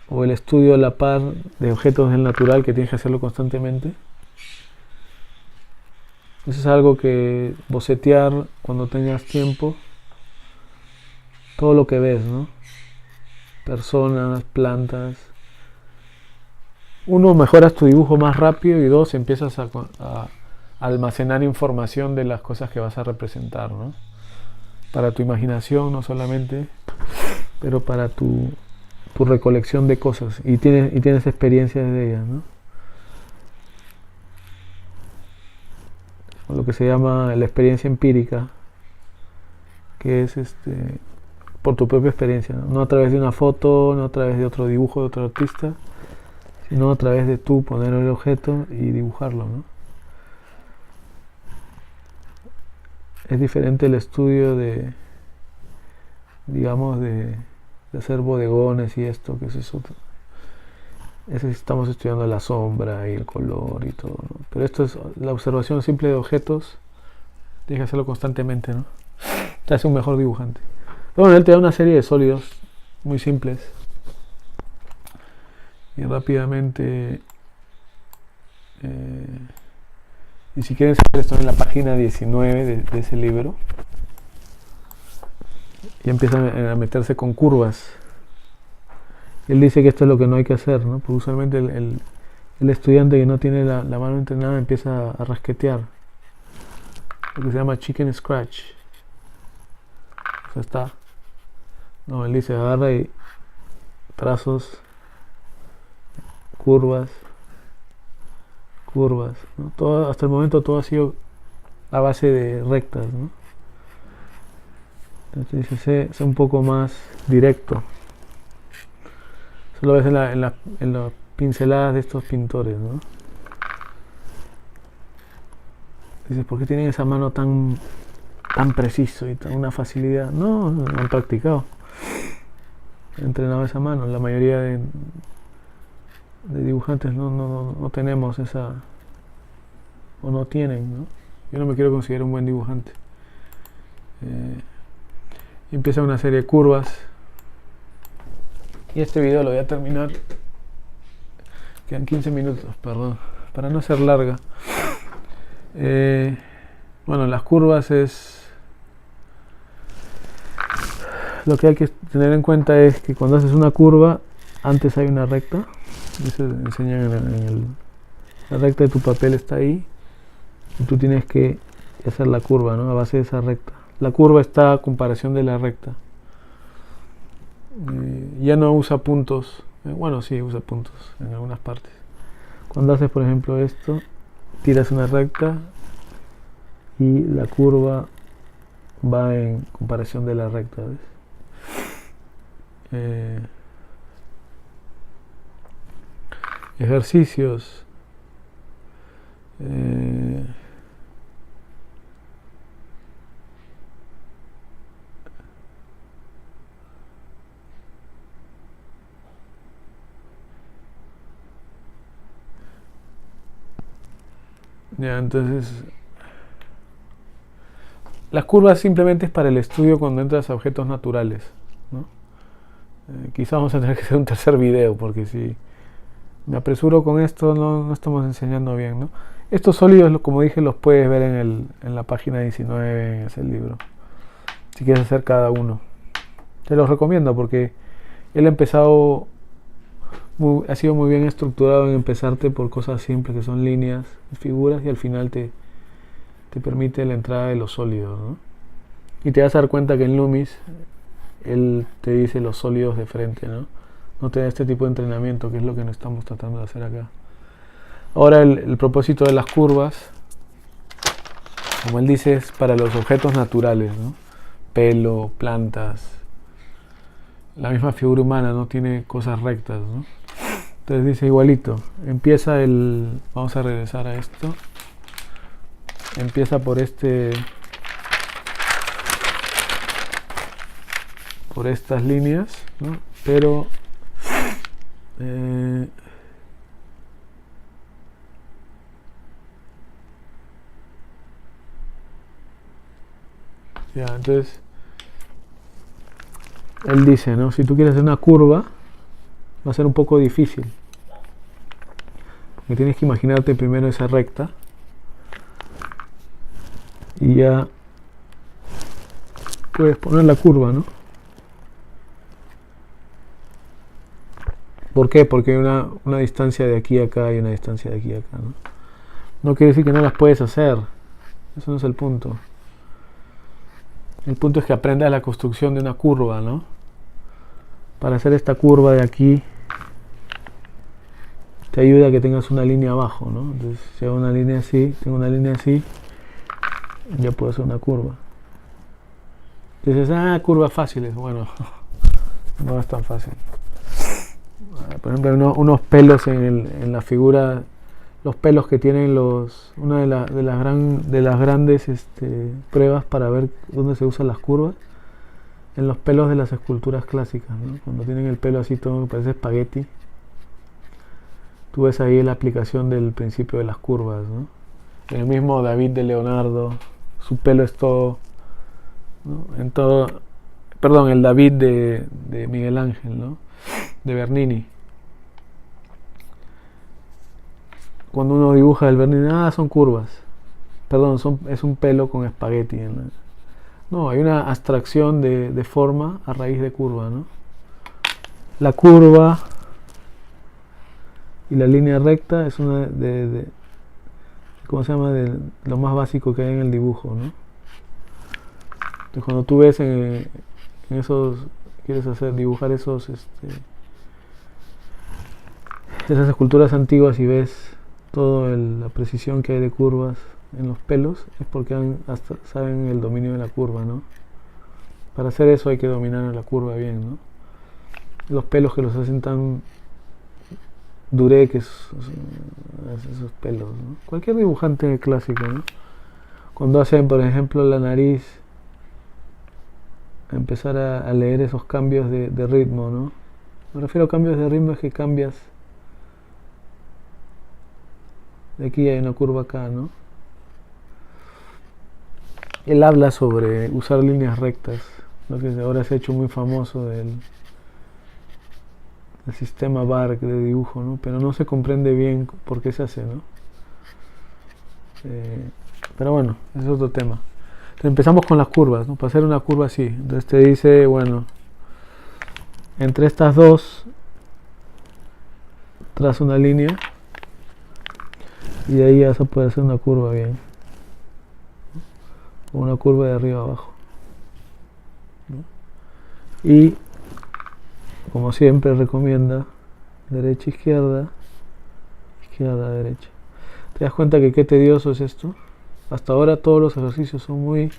A: o el estudio a la par de objetos del natural, que tienes que hacerlo constantemente, eso es algo que bocetear cuando tengas tiempo, todo lo que ves, ¿no? Personas, plantas. 1, mejoras tu dibujo más rápido, y 2, empiezas a almacenar información de las cosas que vas a representar, ¿no? Para tu imaginación, no solamente, pero para tu recolección de cosas, y tienes experiencias de ellas, ¿no? Lo que se llama la experiencia empírica, que es por tu propia experiencia, ¿no? No a través de una foto, no a través de otro dibujo de otro artista, sino a través de tú poner el objeto y dibujarlo, ¿no? Es diferente el estudio de hacer bodegones y esto, que es otro. Estamos estudiando la sombra y el color y todo, ¿no? Pero esto es la observación simple de objetos. Tienes que hacerlo constantemente, ¿no? Te hace un mejor dibujante. Bueno, él te da una serie de sólidos muy simples. Y rápidamente, y si quieren saber, estoy en la página 19 de ese libro. Y empiezan a meterse con curvas. Él dice que esto es lo que no hay que hacer, ¿no? Porque usualmente el estudiante que no tiene la mano entrenada empieza a rasquetear. Lo que se llama chicken scratch. O sea, está. No, él dice agarra y trazos, curvas, ¿no? Todo, hasta el momento todo ha sido a base de rectas, ¿no? Entonces dice, sé un poco más directo. Eso lo ves en las pinceladas de estos pintores, ¿no? Dices, ¿por qué tienen esa mano tan preciso y una facilidad? No han practicado. Han entrenado esa mano. La mayoría de dibujantes no tenemos esa, o no tienen, ¿no? Yo no me quiero considerar un buen dibujante. Y empieza una serie de curvas. Y este video lo voy a terminar. Quedan 15 minutos, perdón, para no ser larga. Bueno, las curvas es... Lo que hay que tener en cuenta es que cuando haces una curva, antes hay una recta. Eso enseñan la recta de tu papel está ahí. Y tú tienes que hacer la curva, ¿no? A base de esa recta. La curva está a comparación de la recta. Ya no usa puntos. Bueno, sí, usa puntos en algunas partes. Cuando haces, por ejemplo, esto, tiras una recta y la curva va en comparación de la recta, ¿ves? Ejercicios. Ya, entonces las curvas simplemente es para el estudio cuando entras a objetos naturales, ¿no? Quizás vamos a tener que hacer un tercer video porque si me apresuro con esto no estamos enseñando bien, ¿no? Estos sólidos, como dije, los puedes ver en la página 19 en ese libro, si quieres hacer cada uno. Te los recomiendo porque él ha empezado, ha sido muy bien estructurado en empezarte por cosas simples que son líneas, figuras, y al final te permite la entrada de los sólidos, ¿no? Y te vas a dar cuenta que en Loomis él te dice los sólidos de frente, ¿no? No te da este tipo de entrenamiento, que es lo que no estamos tratando de hacer acá. Ahora el propósito de las curvas, como él dice, es para los objetos naturales, ¿no? Pelo, plantas, la misma figura humana no tiene cosas rectas, ¿no? Entonces dice igualito, empieza vamos a regresar a esto, empieza por estas líneas, ¿no? Pero ya, entonces él dice, ¿no? Si tú quieres hacer una curva, va a ser un poco difícil. Porque tienes que imaginarte primero esa recta y ya puedes poner la curva, ¿no? ¿Por qué? Porque hay una distancia de aquí a acá y una distancia de aquí a acá, ¿no? No quiere decir que no las puedes hacer. Eso no es el punto. El punto es que aprendas la construcción de una curva, ¿no? Para hacer esta curva de aquí te ayuda a que tengas una línea abajo, ¿no? Entonces, si hago una línea así, tengo una línea así, ya puedo hacer una curva. Dices, curvas fáciles. Bueno, no es tan fácil. Por ejemplo, hay unos pelos en la figura, los pelos que tienen una de las grandes pruebas para ver dónde se usan las curvas, en los pelos de las esculturas clásicas, ¿no? Cuando tienen el pelo así todo, parece espagueti, tú ves ahí la aplicación del principio de las curvas, ¿no? El mismo David de Leonardo, su pelo es todo, ¿no? En todo, perdón, el David de Miguel Ángel, ¿no? De Bernini. Cuando uno dibuja el Bernini, son curvas. Perdón, es un pelo con espagueti. No, hay una abstracción de forma a raíz de curva, ¿no? La curva y la línea recta es una ¿cómo se llama? De lo más básico que hay en el dibujo, ¿no? Entonces, cuando tú ves en esos, quieres dibujar esas esculturas antiguas y ves toda la precisión que hay de curvas en los pelos, es porque hasta saben el dominio de la curva, ¿no? Para hacer eso hay que dominar la curva bien, ¿no? Los pelos que los hacen tan dureques, esos pelos, ¿no? Cualquier dibujante clásico, ¿no? Cuando hacen, por ejemplo, la nariz, empezar a leer esos cambios de ritmo, ¿no? Me refiero a cambios de ritmo, es que cambias. De aquí hay una curva acá, ¿no? Él habla sobre usar líneas rectas, lo que ahora se ha hecho muy famoso del sistema BARC de dibujo, ¿no? Pero no se comprende bien por qué se hace, ¿no? Pero bueno, ese es otro tema. Entonces empezamos con las curvas, ¿no? Para hacer una curva así, entonces te dice, bueno, entre estas dos traza una línea y de ahí ya se puede hacer una curva bien, o una curva de arriba a abajo, ¿no? Y como siempre recomienda, derecha, izquierda, izquierda, derecha. ¿Te das cuenta que qué tedioso es esto? Hasta ahora todos los ejercicios son muy...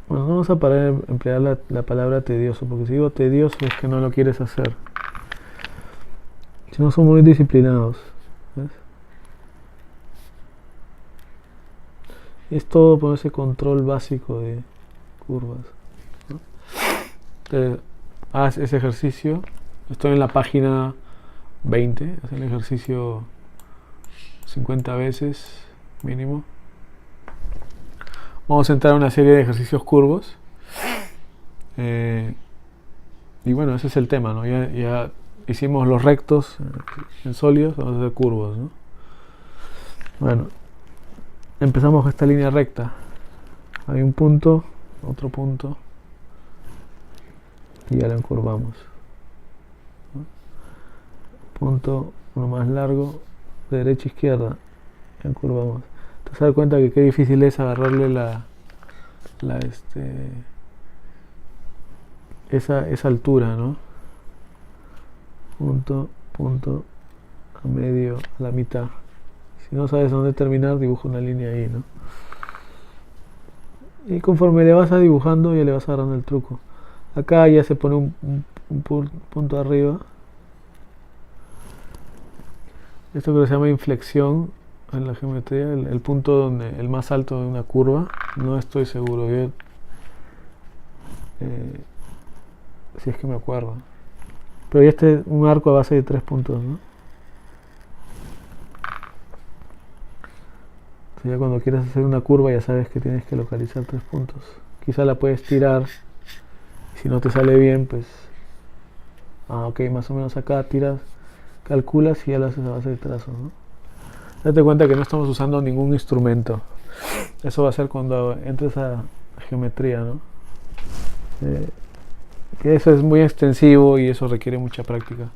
A: Bueno, no vamos a parar de emplear la palabra tedioso, porque si digo tedioso es que no lo quieres hacer. Si no, son muy disciplinados, ¿ves? Es todo por ese control básico de curvas, ¿no? Entonces, haz ese ejercicio. Estoy en la página 20. Haz el ejercicio 50 veces mínimo. Vamos a entrar a una serie de ejercicios curvos. Y bueno, ese es el tema, ¿no? Ya hicimos los rectos en sólidos, vamos a hacer curvos, ¿no? Bueno, empezamos con esta línea recta. Hay un punto, otro punto, y ya la encurvamos, ¿no? Punto, uno más largo, de derecha a izquierda, ya encurvamos. Te das cuenta que qué difícil es agarrarle esa altura, ¿no? Punto, punto, a medio, a la mitad. Si no sabes dónde terminar, dibuja una línea ahí, ¿no? Y conforme le vas a dibujando, ya le vas agarrando el truco. Acá ya se pone un punto arriba. Esto que se llama inflexión en la geometría, el punto donde el más alto de una curva. No estoy seguro, si es que me acuerdo. Pero ya este es un arco a base de 3 puntos, ¿no? Entonces ya cuando quieres hacer una curva ya sabes que tienes que localizar 3 puntos. Quizá la puedes tirar. Si no te sale bien, pues... ok, más o menos acá tiras, calculas y ya lo haces a base de trazos, ¿no? Date cuenta que no estamos usando ningún instrumento. Eso va a ser cuando entres a geometría, ¿no? Que eso es muy extensivo y eso requiere mucha práctica,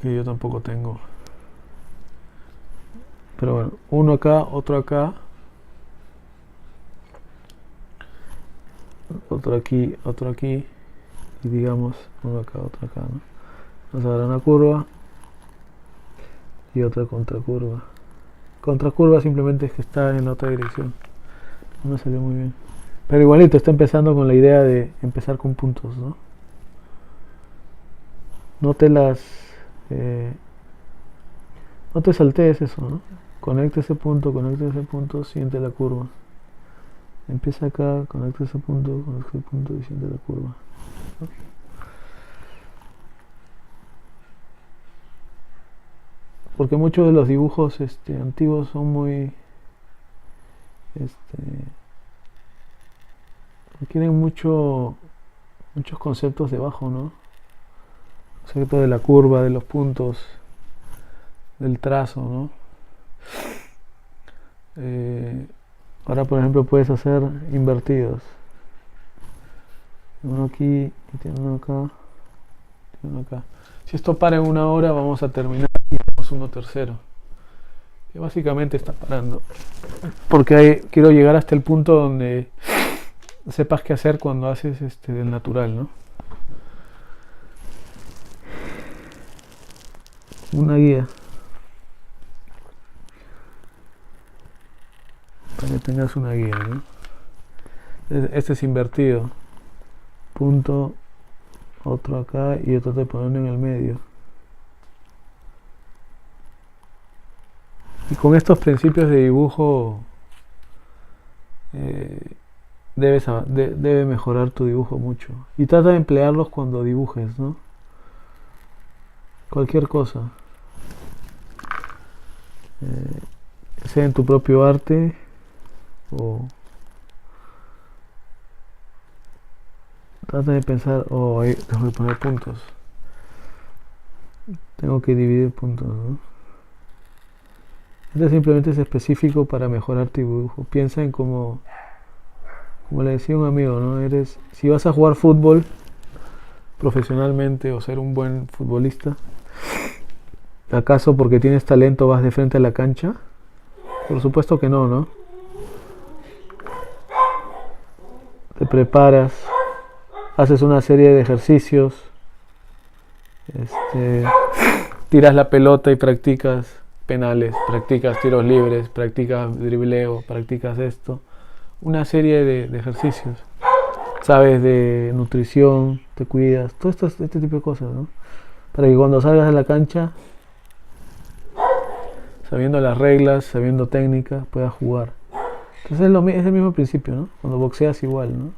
A: que yo tampoco tengo. Pero bueno, uno acá, otro acá, otro aquí, y digamos uno acá, otro acá, ¿no? Vamos a dar una curva y otra contracurva. Contracurva simplemente es que está en la otra dirección. No me salió muy bien. Pero igualito, está empezando con la idea de empezar con puntos, ¿no? No te saltees eso, ¿no? Conecta ese punto, siente la curva. Empieza acá, conecta ese punto y siente la curva, ¿no? Porque muchos de los dibujos antiguos son muy requieren muchos conceptos debajo, ¿no? Concepto de la curva, de los puntos, del trazo, ¿no? Ahora, por ejemplo, puedes hacer invertidos. Uno aquí y tiene uno acá, tiene uno acá. Si esto para en 1 hora, vamos a terminar y vamos 1/3. Que básicamente está parando. Porque quiero llegar hasta el punto donde sepas qué hacer cuando haces del natural, ¿no? Una guía. Para que tengas una guía, ¿no? Este es invertido. Punto, otro acá y otro te ponen en el medio. Y con estos principios de dibujo debe mejorar tu dibujo mucho. Y trata de emplearlos cuando dibujes, ¿no? Cualquier cosa. Sea en tu propio arte o trata de pensar, ahí tengo que poner puntos. Tengo que dividir puntos, ¿no? Este simplemente es específico para mejorar tu dibujo. Piensa en como le decía un amigo, ¿no? Si vas a jugar fútbol profesionalmente o ser un buen futbolista, ¿acaso porque tienes talento vas de frente a la cancha? Por supuesto que no, ¿no? Te preparas, haces una serie de ejercicios, tiras la pelota y practicas penales, practicas tiros libres, practicas dribleo, practicas esto, una serie de ejercicios. Sabes de nutrición, te cuidas, todo este tipo de cosas, ¿no? Para que cuando salgas a la cancha, sabiendo las reglas, sabiendo técnicas, puedas jugar. Entonces es el mismo principio, ¿no? Cuando boxeas igual, ¿no?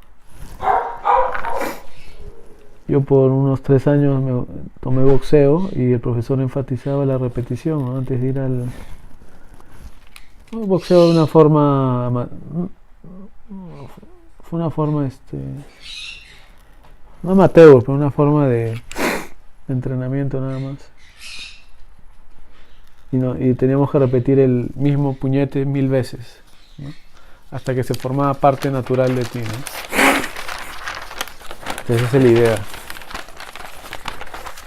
A: Yo por unos 3 años me tomé boxeo y el profesor enfatizaba la repetición, ¿no? Antes de ir al boxeo de una forma, fue una forma no amateur, pero una forma de entrenamiento nada más. Y teníamos que repetir el mismo puñete 1000 veces, ¿no? Hasta que se formaba parte natural de ti, ¿no? Entonces esa es la idea.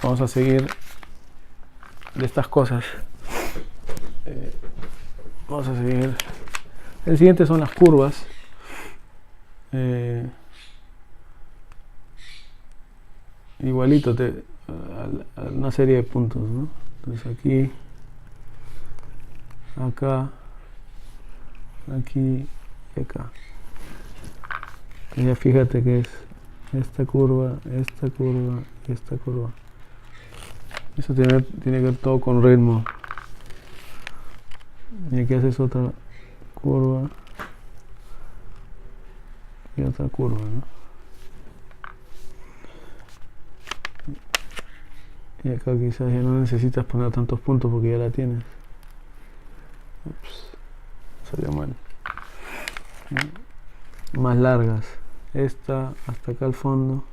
A: Vamos a seguir de estas cosas. Vamos a seguir. El siguiente son las curvas. Igualito a una serie de puntos, ¿no? Entonces aquí, acá, aquí y acá. Y ya fíjate que es esta curva y esta curva. Eso tiene que ver todo con ritmo. Y aquí haces otra curva y otra curva, ¿no? Y acá quizás ya no necesitas poner tantos puntos porque ya la tienes. Ups, salió mal. Más largas. Esta hasta acá al fondo.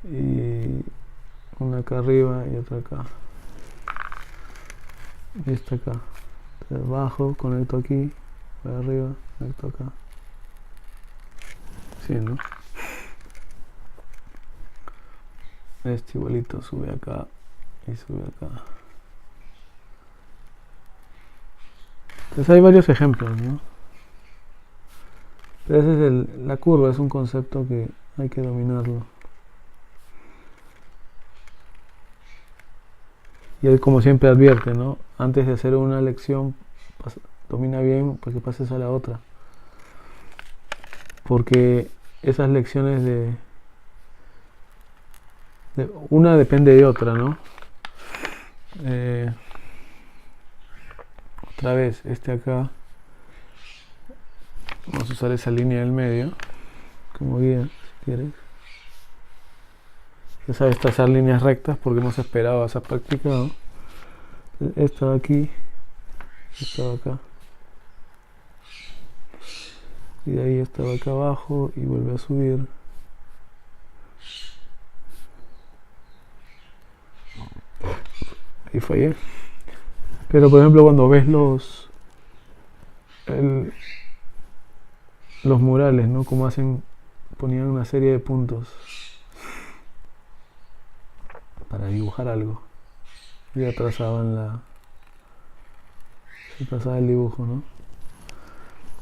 A: Y una acá arriba y otra acá. Y esta acá. Entonces bajo, conecto aquí, para arriba, conecto acá. Sí, ¿no? Este igualito sube acá y sube acá. Entonces hay varios ejemplos, ¿no? Pero ese es la curva, es un concepto que hay que dominarlo. Y él, como siempre, advierte, ¿no? Antes de hacer una lección, domina bien para que pases a la otra. Porque esas lecciones una depende de otra, ¿no? Otra vez, acá. Vamos a usar esa línea del medio como guía, si quieres. Ya sabes trazar líneas rectas porque hemos esperado, has practicado. Esta de aquí, esta de acá. y de ahí estaba acá abajo y vuelve a subir. Y fallé. Pero por ejemplo cuando ves los murales, ¿no? Como ponían una serie de puntos para dibujar algo. Y ya se trazaba el dibujo, ¿no?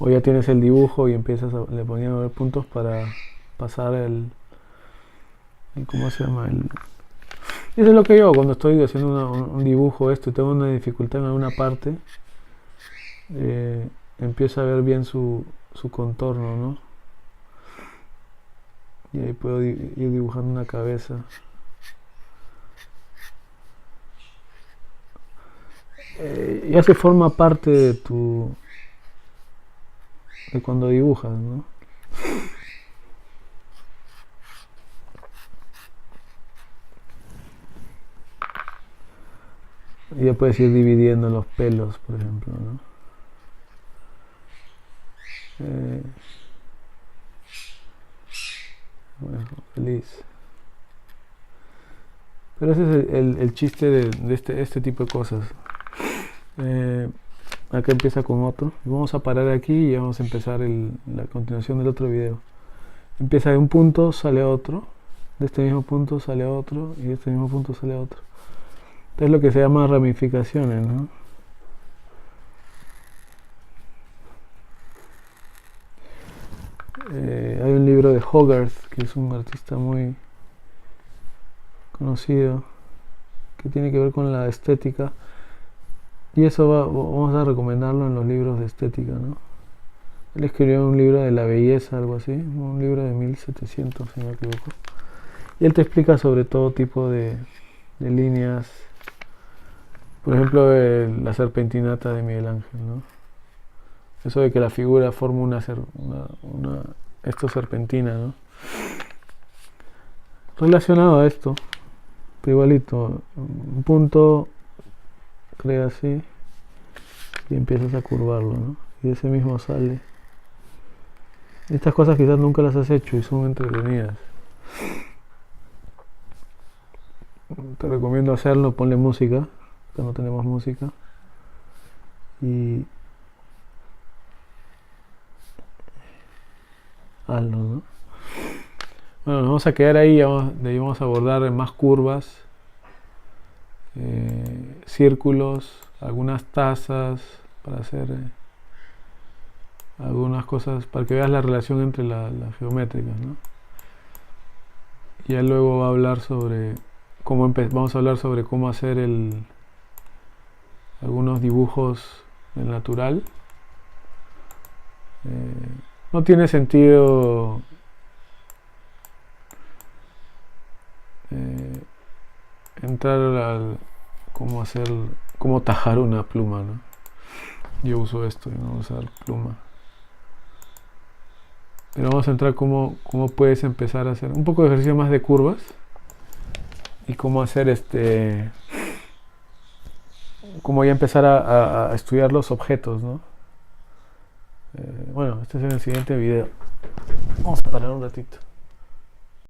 A: O ya tienes el dibujo y le ponían a ver puntos para pasar ¿cómo se llama? Eso es lo que yo cuando estoy haciendo un dibujo y tengo una dificultad en alguna parte, empiezo a ver bien su contorno, ¿no? Y ahí puedo ir dibujando una cabeza. Ya se forma parte de cuando dibujas, ¿no? Y ya puedes ir dividiendo los pelos, por ejemplo, ¿no? Bueno, feliz. Pero ese es el chiste de este tipo de cosas. Acá empieza con otro. Vamos a parar aquí y vamos a empezar la continuación del otro video. Empieza de un punto, sale otro. De este mismo punto sale otro. Y de este mismo punto sale otro. Esto es lo que se llama ramificaciones, ¿no? Hay un libro de Hogarth, que es un artista muy conocido, que tiene que ver con la estética. Y eso vamos a recomendarlo en los libros de estética, ¿no? Él escribió un libro de la belleza, algo así, un libro de 1700, si no me equivoco. Y él te explica sobre todo tipo de líneas. Por ejemplo, la serpentinata de Miguel Ángel, ¿no? Eso de que la figura forma esto serpentina, ¿no? Relacionado a esto, pero igualito, un punto crea así y empiezas a curvarlo, ¿no? Y ese mismo sale. Estas cosas quizás nunca las has hecho y son entretenidas. Te recomiendo hacerlo, ponle música, acá no tenemos música. Y hazlo, ¿no? Bueno, nos vamos a quedar ahí, de ahí vamos a abordar más curvas, círculos, algunas tazas para hacer algunas cosas, para que veas la relación entre las geométricas, ¿no? Y ya luego va a hablar sobre vamos a hablar sobre cómo hacer algunos dibujos en natural. No tiene sentido entrar cómo tajar una pluma, ¿no? Yo uso esto y no voy a usar pluma. Pero vamos a entrar cómo puedes empezar a hacer un poco de ejercicio más de curvas y cómo hacer cómo ya empezar a estudiar los objetos, ¿no? Bueno, este es en el siguiente video. Vamos a parar un ratito.